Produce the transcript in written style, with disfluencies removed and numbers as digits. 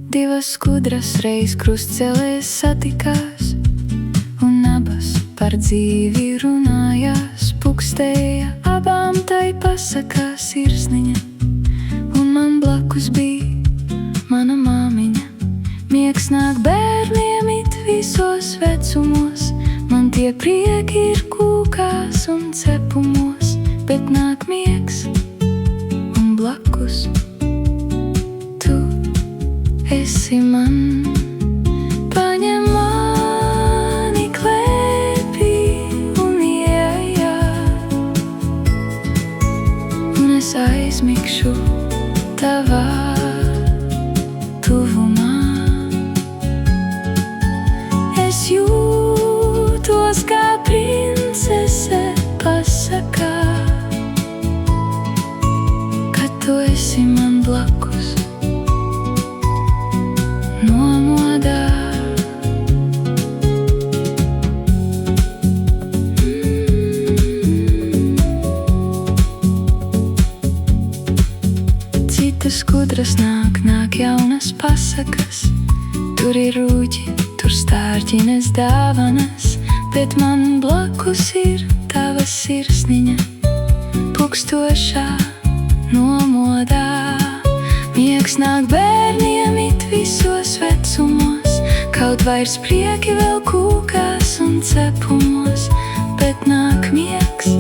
Divas skudras reiz krustcelēs satikās, un abas par dzīvi runājās. Pukstēja abām tai pasakā sirsniņa, un man blakus bija mana māmiņa. Miegs nāk bērniem it visos vecumos, man tie prieki ir kūkās un cepumos, bet nāk miegs un blakus tu esi man. Paņem mani klēpī un ieejā, un es aizmigšu tavā tuvumā. Es jūtos kā princese pasakā, kad tu esi man blakus nomodā. Citas skudras nāk jaunas pasakas, tur ir rūķi, tur stārķines dāvanas, bet man blakus ir tava sirsniņa, pukstošā nomodā. Miegs nāk bērniem it visos vecumos, kaut vairs prieki vēl kūkās un cepumos, bet nāk miegs